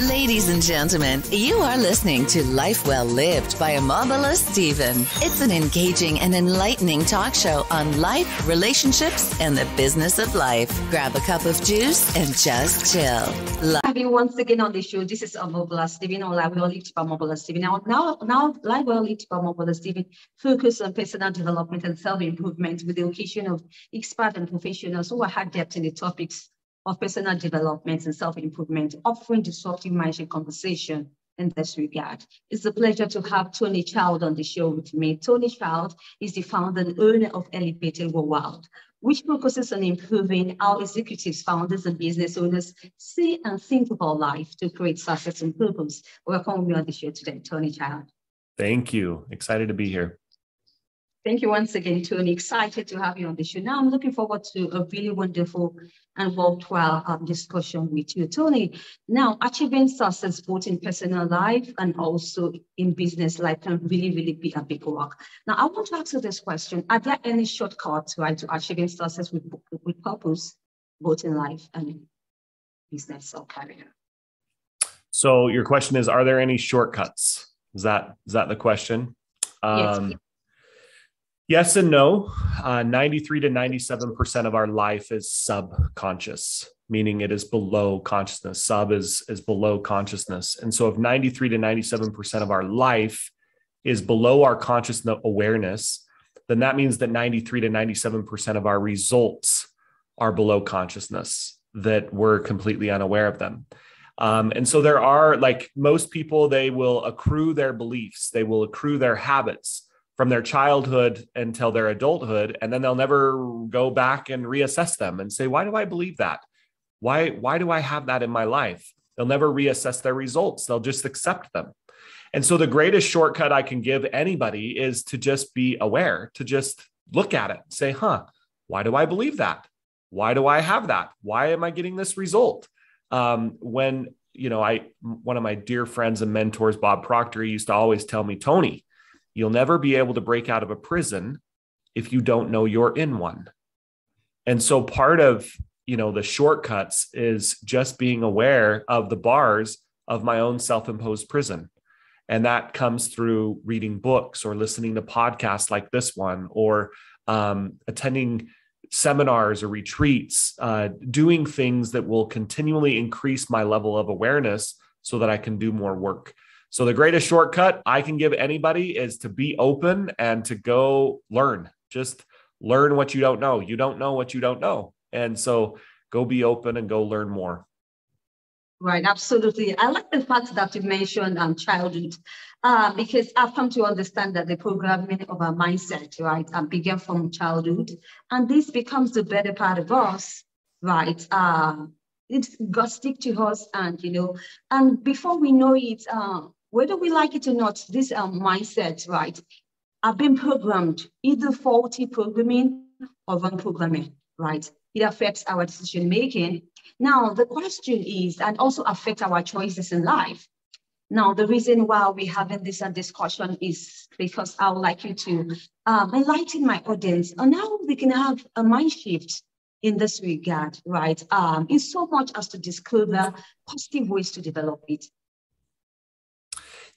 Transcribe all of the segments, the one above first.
Ladies and gentlemen, you are listening to Life Well Lived by Amabala Stephen. It's an engaging and enlightening talk show on life, relationships, and the business of life. Grab a cup of juice and just chill. Having once again on the show, this is Amabala Stephen, or Life Well Lived by Amabala Stephen. Now, Life Well Lived by Amabala Stephen focus on personal development and self-improvement with the occasion of experts and professionals who are hard depth in the topics of personal development and self-improvement, offering disruptive mindset conversation in this regard. It's a pleasure to have Tony Child on the show with me. Tony Child is the founder and owner of Elevated World, which focuses on improving how executives, founders, and business owners see and think about life to create success and purpose. Welcome me on the show today, Tony Child. Thank you. Excited to be here. Thank you once again, Tony. Excited to have you on the show. Now I'm looking forward to a really wonderful and worthwhile discussion with you, Tony. Now, achieving success both in personal life and also in business life can really be a big work. Now, I want to ask you this question. Are there any shortcuts, right, to achieving success with purpose, both in life and business or career? So your question is, are there any shortcuts? Is that the question? Yes. Yes and no. 93 to 97% of our life is subconscious, meaning it is below consciousness. Sub is below consciousness. And so if 93 to 97% of our life is below our conscious awareness, then that means that 93 to 97% of our results are below consciousness, that we're completely unaware of them. And so there are, like most people, they will accrue their beliefs, they will accrue their habits from their childhood until their adulthood, and then they'll never go back and reassess them and say, why do I believe that? Why do I have that in my life? They'll never reassess their results. They'll just accept them. And so the greatest shortcut I can give anybody is to just be aware, to just look at it, say, why do I believe that? Why do I have that? Why am I getting this result? One of my dear friends and mentors, Bob Proctor, used to always tell me, Tony, you'll never be able to break out of a prison if you don't know you're in one. And so part of, the shortcuts is just being aware of the bars of my own self-imposed prison. And that comes through reading books or listening to podcasts like this one, or attending seminars or retreats, doing things that will continually increase my level of awareness so that I can do more work. So the greatest shortcut I can give anybody is to be open and to go learn. Just learn what you don't know. You don't know what you don't know. And so go be open and go learn more. Right, absolutely. I like the fact that you mentioned childhood, because I've come to understand that the programming of our mindset, right, began from childhood, and this becomes the better part of us, right? It's got stick to us, and before we know it, whether we like it or not, this mindset, right, have been programmed, either faulty programming or wrong programming, right? It affects our decision making. Now, the question is, and also affect our choices in life. Now, the reason why we're having this discussion is because I would like you to enlighten my audience on how we can have a mind shift in this regard, right? In so much as to discover positive ways to develop it.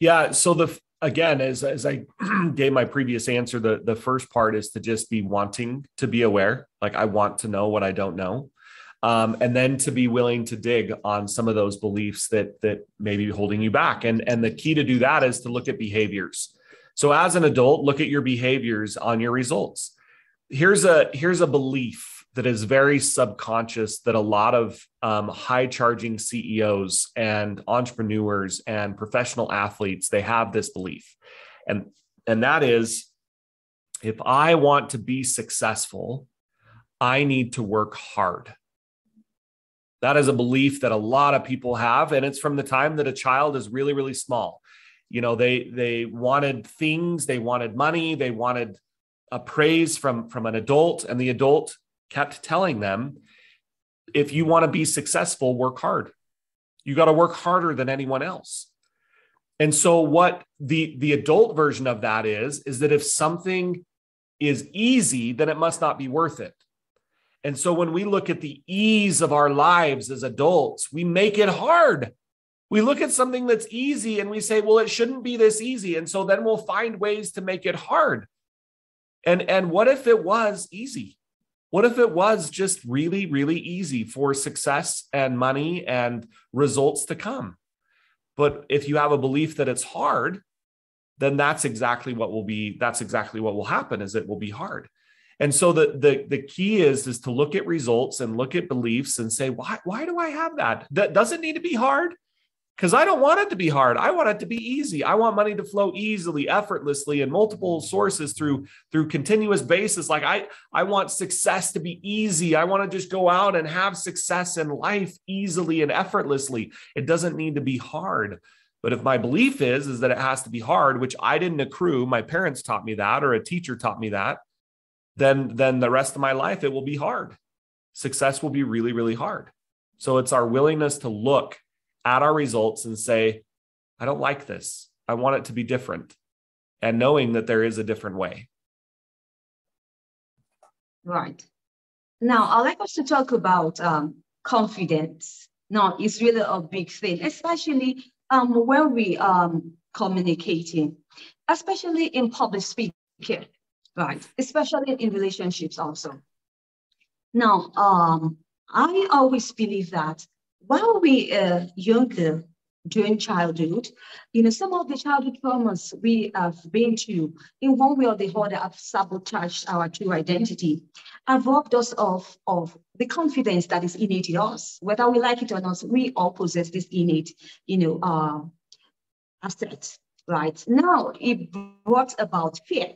Yeah. So again, as I gave my previous answer, the first part is to just be wanting to be aware. Like, I want to know what I don't know. And then to be willing to dig on some of those beliefs that may be holding you back. And the key to do that is to look at behaviors. So as an adult, look at your behaviors on your results. Here's a belief that is very subconscious that a lot of high charging CEOs and entrepreneurs and professional athletes, they have this belief. And that is, if I want to be successful, I need to work hard. That is a belief that a lot of people have. And it's from the time that a child is really, really small. They wanted things, they wanted money, they wanted a praise from an adult, and the adult kept telling them, if you want to be successful, work hard. You got to work harder than anyone else. And so what the adult version of that is that if something is easy, then it must not be worth it. And so when we look at the ease of our lives as adults, we make it hard. We look at something that's easy and we say, well, it shouldn't be this easy. And so then we'll find ways to make it hard. And what if it was easy? What if it was just really, really easy for success and money and results to come? But if you have a belief that it's hard, then that's exactly what will happen, is it will be hard. And so the key is to look at results and look at beliefs and say, why do I have that? That doesn't need to be hard, because I don't want it to be hard. I want it to be easy. I want money to flow easily, effortlessly, and multiple sources through continuous basis. Like I want success to be easy. I want to just go out and have success in life easily and effortlessly. It doesn't need to be hard. But if my belief is that it has to be hard, which I didn't accrue, my parents taught me that, or a teacher taught me that, then the rest of my life, it will be hard. Success will be really, really hard. So it's our willingness to look at our results and say, I don't like this. I want it to be different. And knowing that there is a different way. Right. Now, I'd like us to talk about confidence. Now, it's really a big thing, especially when we communicating, especially in public speaking, right? Especially in relationships also. Now, I always believe that while we are younger, during childhood, some of the childhood traumas we have been to, in one way or the other, have sabotaged our true identity, have robbed us of the confidence that is innate in us. Whether we like it or not, we all possess this innate, asset, right? Now, it brought about fear.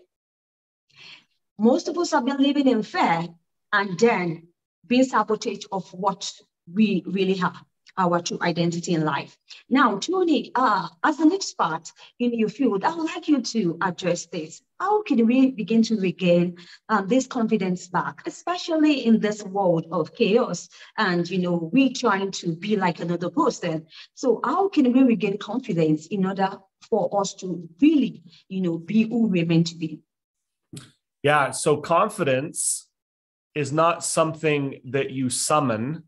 Most of us have been living in fear and then being sabotaged of what we really have, our true identity in life. Now, Tony, as an expert in your field, I would like you to address this. How can we begin to regain this confidence back, especially in this world of chaos and, we trying to be like another person? So how can we regain confidence in order for us to really, be who we're meant to be? Yeah, so confidence is not something that you summon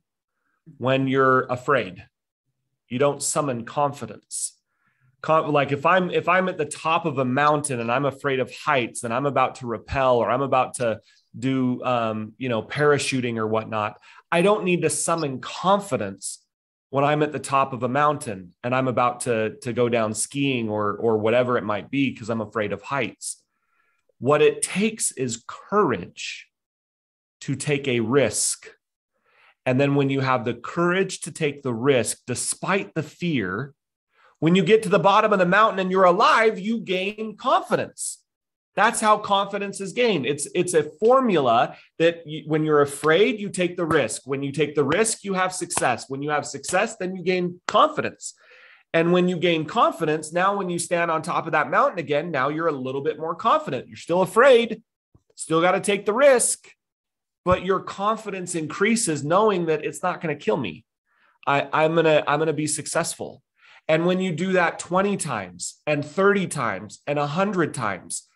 when you're afraid. You don't summon confidence. Like if I'm at the top of a mountain and I'm afraid of heights and I'm about to rappel or I'm about to do parachuting or whatnot, I don't need to summon confidence when I'm at the top of a mountain and I'm about to go down skiing or whatever it might be because I'm afraid of heights. What it takes is courage to take a risk. And then when you have the courage to take the risk, despite the fear, when you get to the bottom of the mountain and you're alive, you gain confidence. That's how confidence is gained. It's a formula that when you're afraid, you take the risk. When you take the risk, you have success. When you have success, then you gain confidence. And when you gain confidence, now when you stand on top of that mountain again, now you're a little bit more confident. You're still afraid, still got to take the risk. But your confidence increases knowing that it's not going to kill me. I'm gonna be successful. And when you do that 20 times and 30 times and 100 times,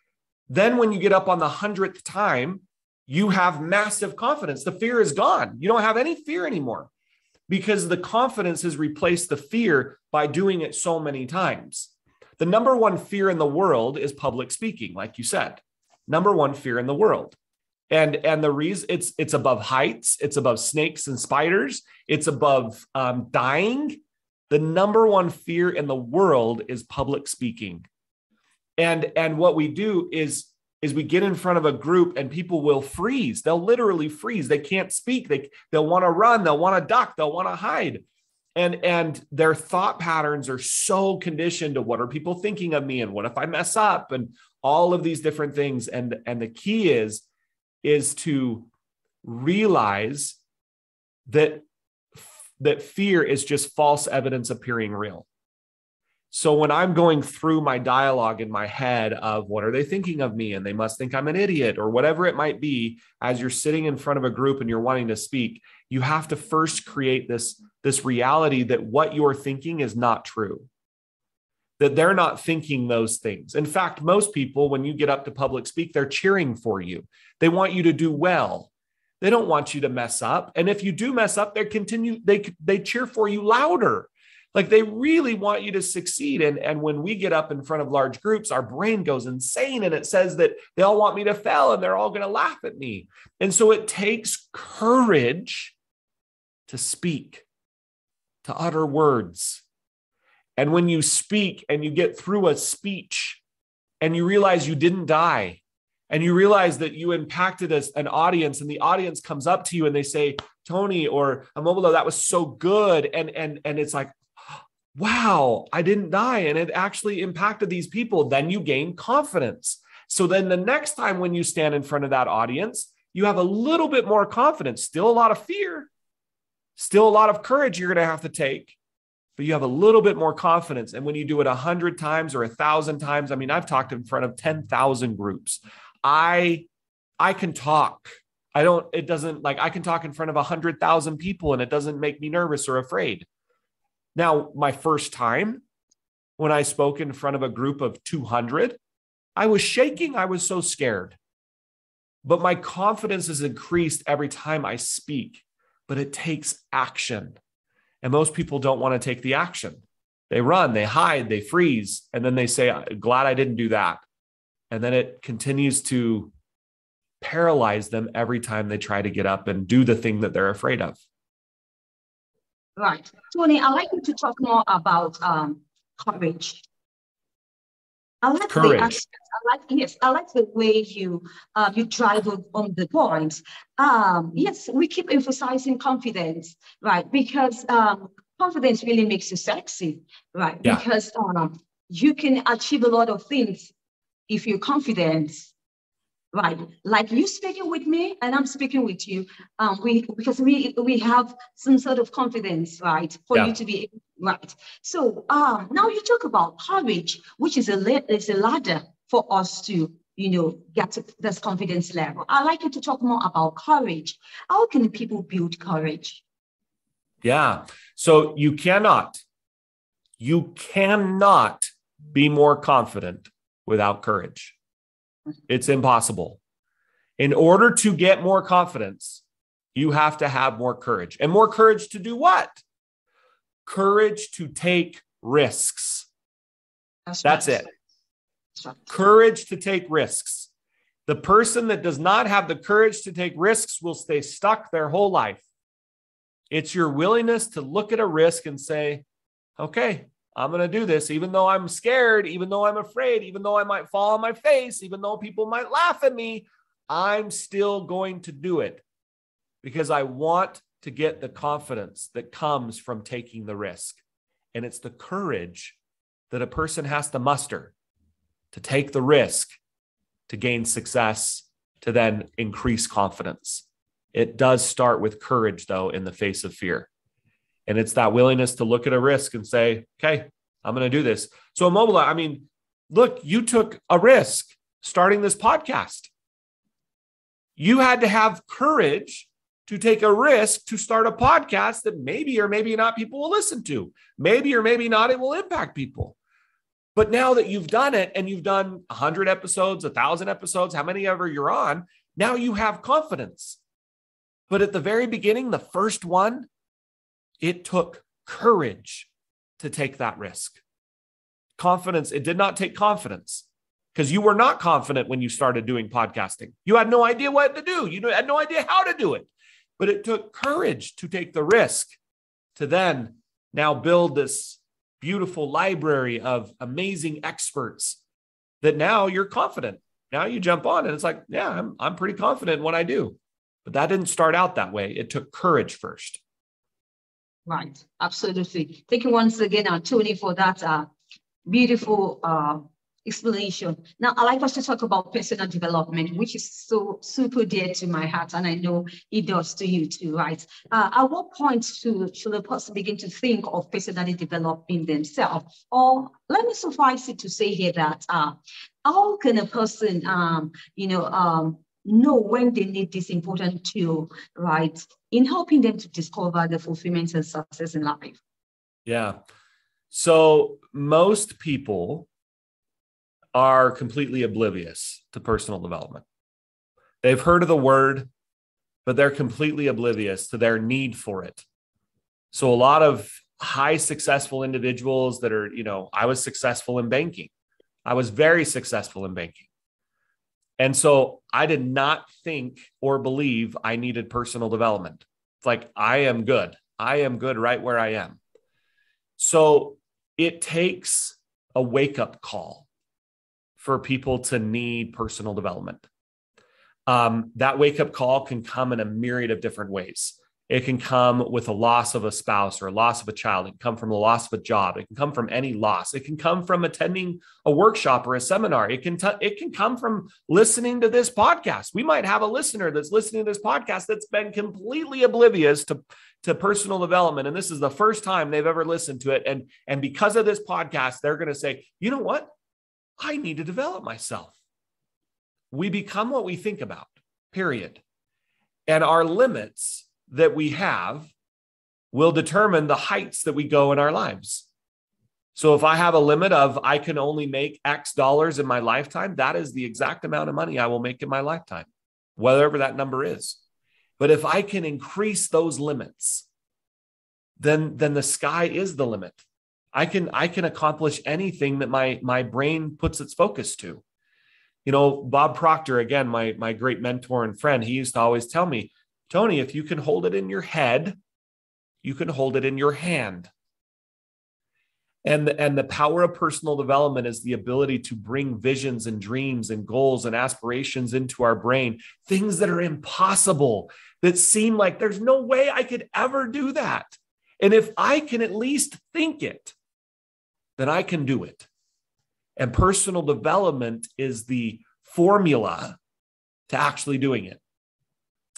then when you get up on the 100th time, you have massive confidence. The fear is gone. You don't have any fear anymore because the confidence has replaced the fear by doing it so many times. The number one fear in the world is public speaking, like you said. Number one fear in the world. And the reason it's above heights, it's above snakes and spiders, it's above dying. The number one fear in the world is public speaking. And what we do is we get in front of a group and people will freeze. They'll literally freeze. They can't speak. They'll want to run. They'll want to duck. They'll want to hide. And their thought patterns are so conditioned to what are people thinking of me and what if I mess up and all of these different things. And the key is to realize that fear is just false evidence appearing real. So when I'm going through my dialogue in my head of what are they thinking of me and they must think I'm an idiot or whatever it might be, as you're sitting in front of a group and you're wanting to speak, you have to first create this reality that what you're thinking is not true, that they're not thinking those things. In fact, most people, when you get up to public speak, they're cheering for you. They want you to do well. They don't want you to mess up. And if you do mess up, they cheer for you louder. Like they really want you to succeed. And when we get up in front of large groups, our brain goes insane and it says that they all want me to fail and they're all going to laugh at me. And so it takes courage to speak, to utter words. And when you speak and you get through a speech and you realize you didn't die, and you realize that you impacted an audience, and the audience comes up to you and they say, Tony or Amobolo, that was so good. And it's like, wow, I didn't die. And it actually impacted these people. Then you gain confidence. So then the next time when you stand in front of that audience, you have a little bit more confidence, still a lot of fear, still a lot of courage you're going to have to take, but you have a little bit more confidence. And when you do it 100 times or 1,000 times, I mean, I've talked in front of 10,000 groups. I can talk. I can talk in front of 100,000 people and it doesn't make me nervous or afraid. Now, my first time when I spoke in front of a group of 200, I was shaking. I was so scared. But my confidence has increased every time I speak, but it takes action. And most people don't want to take the action. They run, they hide, they freeze, and then they say, glad I didn't do that. And then it continues to paralyze them every time they try to get up and do the thing that they're afraid of. Right. Tony, I'd like you to talk more about courage. I like courage. I like the way you drive on the point. Yes, we keep emphasizing confidence, right? Because confidence really makes you sexy, right? Yeah. Because you can achieve a lot of things if you're confident, right? Like you speaking with me and I'm speaking with you, because we have some sort of confidence, right? For you to be right. So now you talk about courage, which is a ladder for us to, get to this confidence level. I'd like you to talk more about courage. How can people build courage? Yeah. So you cannot be more confident without courage. It's impossible. In order to get more confidence, you have to have more courage. And more courage to do what? Courage to take risks. That's it. Courage to take risks. The person that does not have the courage to take risks will stay stuck their whole life. It's your willingness to look at a risk and say, okay, I'm going to do this, even though I'm scared, even though I'm afraid, even though I might fall on my face, even though people might laugh at me, I'm still going to do it because I want to get the confidence that comes from taking the risk. And it's the courage that a person has to muster to take the risk, to gain success, to then increase confidence. It does start with courage, though, in the face of fear. And it's that willingness to look at a risk and say, okay, I'm going to do this. So Amobolo, I mean, look, you took a risk starting this podcast. You had to have courage to take a risk to start a podcast that maybe or maybe not people will listen to. Maybe or maybe not it will impact people. But now that you've done it and you've done 100 episodes, 1,000 episodes, how many ever you're on, now you have confidence. But at the very beginning, the first one, it took courage to take that risk. Confidence, it did not take confidence because you were not confident when you started doing podcasting. You had no idea what to do. You had no idea how to do it. But it took courage to take the risk to then now build this beautiful library of amazing experts that now you're confident. Now you jump on and it's like, yeah, I'm pretty confident in what I do. But that didn't start out that way. It took courage first. Right. Absolutely. Thank you once again, Tony, for that beautiful explanation. Now, I'd like us to talk about personal development, which is so super dear to my heart, and I know it does to you too, right? At what point should a person begin to think of personally developing themselves? Or let me suffice it to say here that how can a person, know when they need this important tool, right, in helping them to discover the fulfillment and success in life? Yeah. So most people are completely oblivious to personal development. They've heard of the word, but they're completely oblivious to their need for it. So a lot of high successful individuals that are, I was successful in banking. I was very successful in banking. And so I did not think or believe I needed personal development. It's like, I am good. I am good right where I am. So it takes a wake-up call for people to need personal development. That wake-up call can come in a myriad of different ways. It can come with a loss of a spouse or a loss of a child. It can come from the loss of a job. It can come from any loss. It can come from attending a workshop or a seminar. It can come from listening to this podcast. We might have a listener that's listening to this podcast that's been completely oblivious to personal development. And this is the first time they've ever listened to it. And because of this podcast, they're going to say, you know what? I need to develop myself. We become what we think about, period. And our limits that we have will determine the heights that we go in our lives. So if I have a limit of I can only make X dollars in my lifetime, that is the exact amount of money I will make in my lifetime, whatever that number is. But if I can increase those limits, then the sky is the limit. I can accomplish anything that my brain puts its focus to. Bob Proctor, again, my great mentor and friend, he used to always tell me, Tony, if you can hold it in your head, you can hold it in your hand. And the power of personal development is the ability to bring visions and dreams and goals and aspirations into our brain, things that are impossible, that seem like there's no way I could ever do that. And if I can at least think it, then I can do it. And personal development is the formula to actually doing it.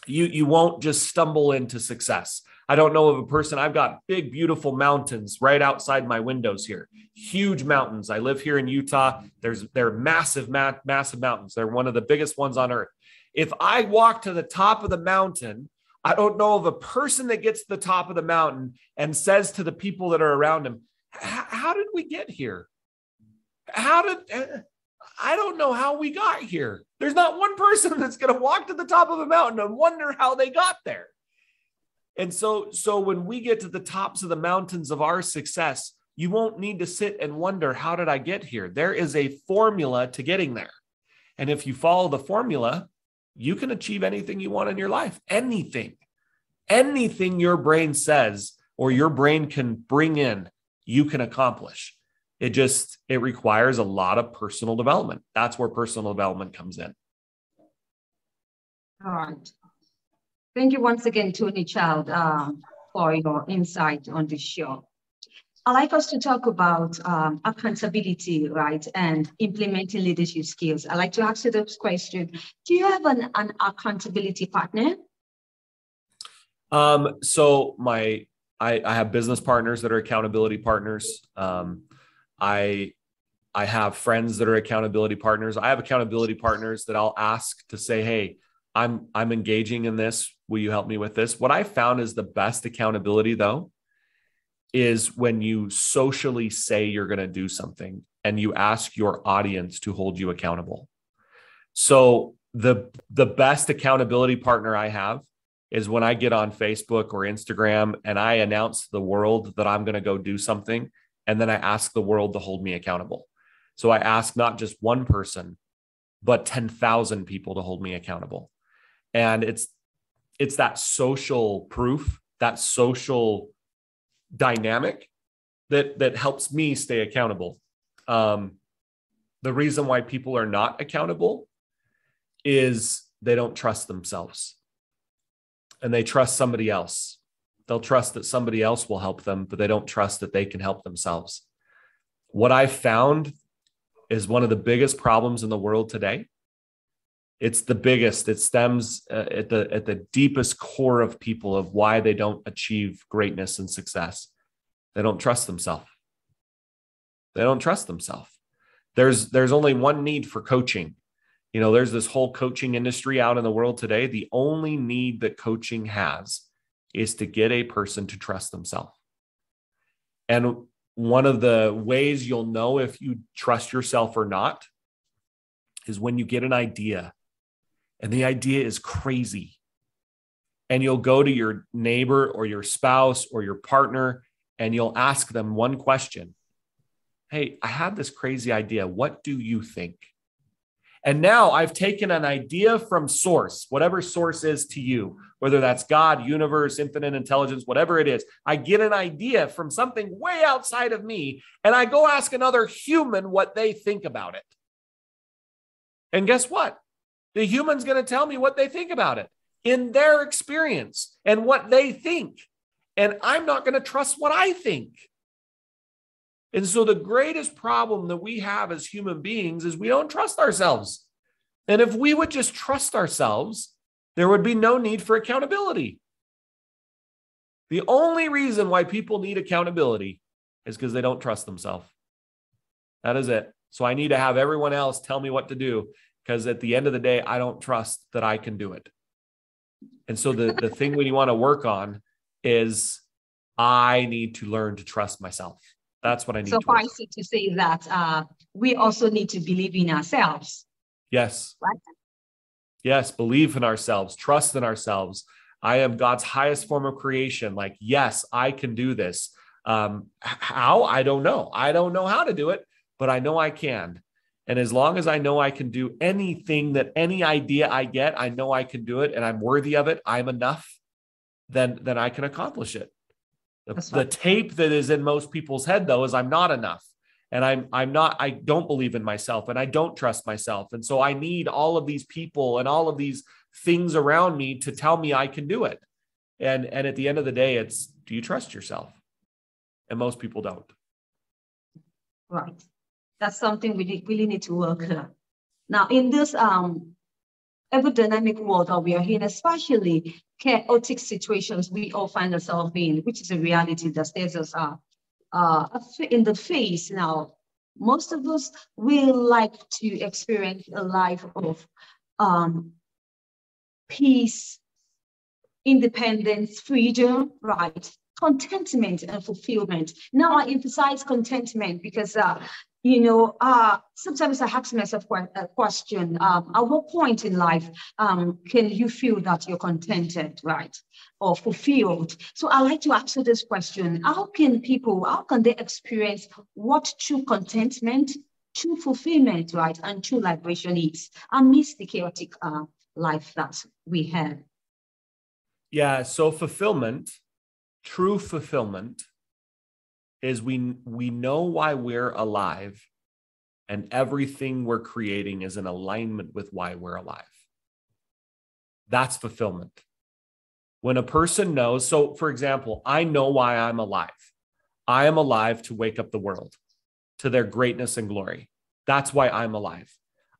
You won't just stumble into success. I don't know of a person. I've got big, beautiful mountains right outside my windows here. Huge mountains. I live here in Utah. They're massive mountains. They're one of the biggest ones on earth. If I walk to the top of the mountain, I don't know of a person that gets to the top of the mountain and says to the people that are around him, how did we get here? I don't know how we got here. There's not one person that's going to walk to the top of a mountain and wonder how they got there. And so when we get to the tops of the mountains of our success, you won't need to sit and wonder, how did I get here? There is a formula to getting there. And if you follow the formula, you can achieve anything you want in your life. Anything your brain says or your brain can bring in, you can accomplish. It requires a lot of personal development. That's where personal development comes in. All right. Thank you once again, Tony Child, for your insight on this show. I'd like us to talk about accountability, right, and implementing leadership skills. I'd like to ask you this question. Do you have an accountability partner? So I have business partners that are accountability partners. I have friends that are accountability partners. I have accountability partners that I'll ask to say, hey, I'm engaging in this. Will you help me with this? What I found is the best accountability, though, is when you socially say you're going to do something and you ask your audience to hold you accountable. So the best accountability partner I have is when I get on Facebook or Instagram and I announce to the world that I'm going to go do something, and then I ask the world to hold me accountable. So I ask not just one person, but 10,000 people to hold me accountable. And it's that social proof, that social dynamic that helps me stay accountable. The reason why people are not accountable is they don't trust themselves and they trust somebody else. They'll trust that somebody else will help them, but they don't trust that they can help themselves. What I've found is one of the biggest problems in the world today. It's the biggest. It stems at the deepest core of people of why they don't achieve greatness and success. They don't trust themselves. They don't trust themselves. There's only one need for coaching. There's this whole coaching industry out in the world today. The only need that coaching has is to get a person to trust themselves. And one of the ways you'll know if you trust yourself or not is when you get an idea and the idea is crazy. And you'll go to your neighbor or your spouse or your partner and you'll ask them one question. Hey, I have this crazy idea. What do you think? And now I've taken an idea from source, whatever source is to you, whether that's God, universe, infinite intelligence, whatever it is. I get an idea from something way outside of me, and I go ask another human what they think about it. And guess what? The human's going to tell me what they think about it in their experience and what they think. And I'm not going to trust what I think. And so the greatest problem that we have as human beings is we don't trust ourselves. And if we would just trust ourselves, there would be no need for accountability. The only reason why people need accountability is because they don't trust themselves. That is it. So I need to have everyone else tell me what to do, because at the end of the day, I don't trust that I can do it. And so the thing we want to work on is I need to learn to trust myself. That's what I need to work on. Suffice it to say that we also need to believe in ourselves. Yes. Right? Yes, believe in ourselves, trust in ourselves. I am God's highest form of creation. Like, yes, I can do this. How? I don't know. I don't know how to do it, but I know I can. And as long as I know I can do anything, that any idea I get, I know I can do it and I'm worthy of it, I'm enough, then I can accomplish it. The tape that is in most people's head, though, is I'm not enough. And I don't believe in myself and I don't trust myself. And so I need all of these people and all of these things around me to tell me I can do it. And at the end of the day, it's, do you trust yourself? And most people don't. Right. That's something we really need to work on. Now, in this ever dynamic world that we are in, especially chaotic situations we all find ourselves in, which is a reality that stares us in the face now. Most of us will like to experience a life of peace, independence, freedom, right? Contentment and fulfillment. Now I emphasize contentment because sometimes I ask myself a question, at what point in life can you feel that you're contented, right? Or fulfilled? So I like to ask you this question. How can they experience what true contentment, true fulfillment, right? And true liberation is amidst the chaotic life that we have? Yeah, so true fulfillment is we know why we're alive, and everything we're creating is in alignment with why we're alive. That's fulfillment. When a person knows, so for example, I know why I'm alive. I am alive to wake up the world to their greatness and glory. That's why I'm alive.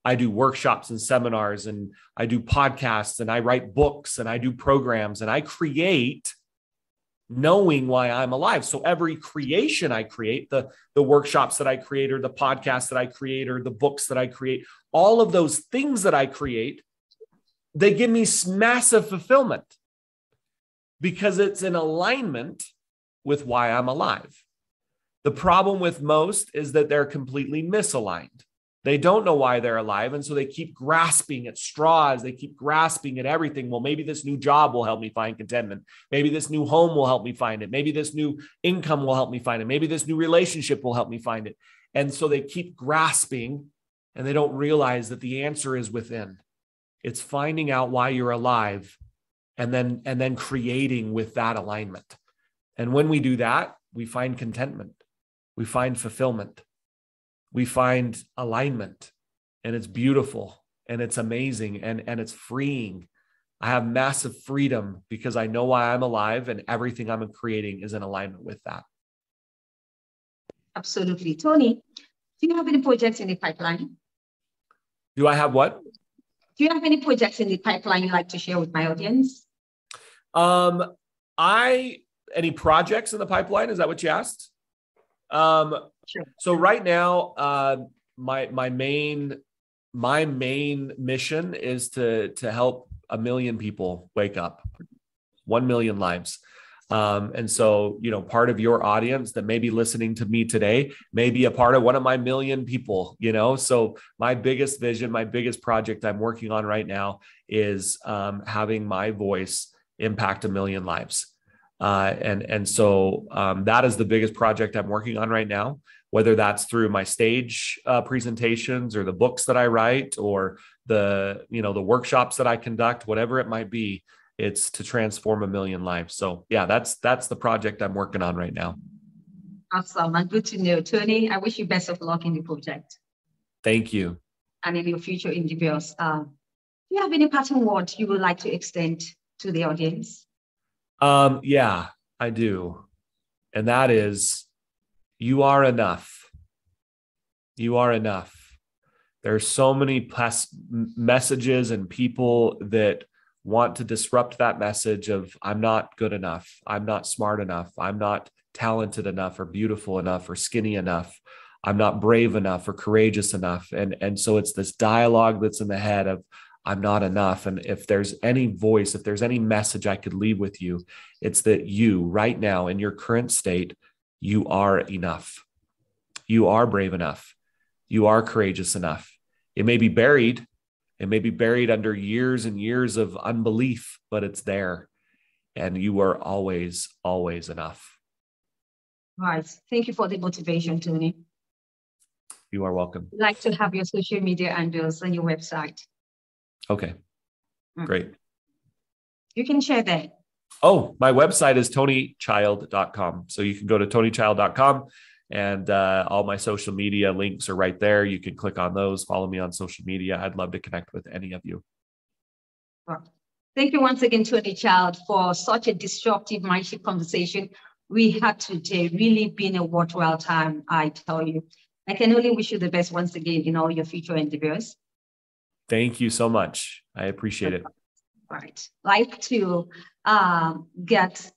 I do workshops and seminars, and I do podcasts, and I write books, and I do programs, and I create knowing why I'm alive. So every creation I create, the workshops that I create, or the podcasts that I create, or the books that I create, all of those things that I create, they give me massive fulfillment because it's in alignment with why I'm alive. The problem with most is that they're completely misaligned. They don't know why they're alive. And so they keep grasping at straws. They keep grasping at everything. Well, maybe this new job will help me find contentment. Maybe this new home will help me find it. Maybe this new income will help me find it. Maybe this new relationship will help me find it. And so they keep grasping, and they don't realize that the answer is within. It's finding out why you're alive and then creating with that alignment. And when we do that, we find contentment. We find fulfillment. We find alignment, and it's beautiful and it's amazing and it's freeing. I have massive freedom because I know why I'm alive, and everything I'm creating is in alignment with that. Absolutely. Tony, do you have any projects in the pipeline? Do I have what? Do you have any projects in the pipeline you'd like to share with my audience? Any projects in the pipeline? Is that what you asked? Sure. So right now, my main mission is to help 1 million people wake up, 1 million lives. And so, part of your audience that may be listening to me today may be a part of one of my 1 million people, so my biggest vision, my biggest project I'm working on right now is having my voice impact 1 million lives. So that is the biggest project I'm working on right now, whether that's through my stage presentations or the books that I write or the workshops that I conduct, whatever it might be. It's to transform 1 million lives. So yeah, that's the project I'm working on right now. Awesome, and good to know. Tony, I wish you best of luck in the project. Thank you. And in your future endeavors. Do you have any parting words you would like to extend to the audience? Yeah, I do. And that is, you are enough. You are enough. There's so many messages and people that want to disrupt that message of I'm not good enough, I'm not smart enough, I'm not talented enough or beautiful enough or skinny enough, I'm not brave enough or courageous enough. And so it's this dialogue that's in the head of I'm not enough. And if there's any voice, if there's any message I could leave with you, it's that you right now in your current state, you are enough. You are brave enough. You are courageous enough. It may be buried. It may be buried under years and years of unbelief, but it's there. And you are always, always enough. Right. Thank you for the motivation, Tony. You are welcome. I'd like to have your social media handles and your website. Okay, great. You can share that. Oh, my website is tonychild.com. So you can go to tonychild.com and all my social media links are right there. You can click on those, follow me on social media. I'd love to connect with any of you. Well, thank you once again, Tony Child, for such a disruptive mindship conversation we had today. Really been a worthwhile time, I tell you. I can only wish you the best once again in all your future endeavors. Thank you so much. I appreciate it. Right. Like to get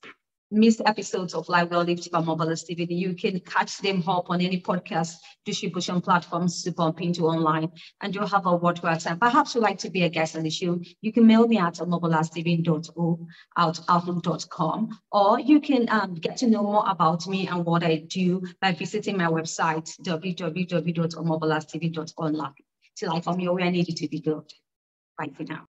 missed episodes of Life Well Lived by Marvelous TV, you can catch them up on any podcast distribution platforms to bump into online, and you'll have a worthwhile time. Perhaps you'd like to be a guest on the show. You can mail me at marveloustv.outlook.com, or you can get to know more about me and what I do by visiting my website, www.marveloustv.online. Till I come your way, I need you to be good. Bye for now.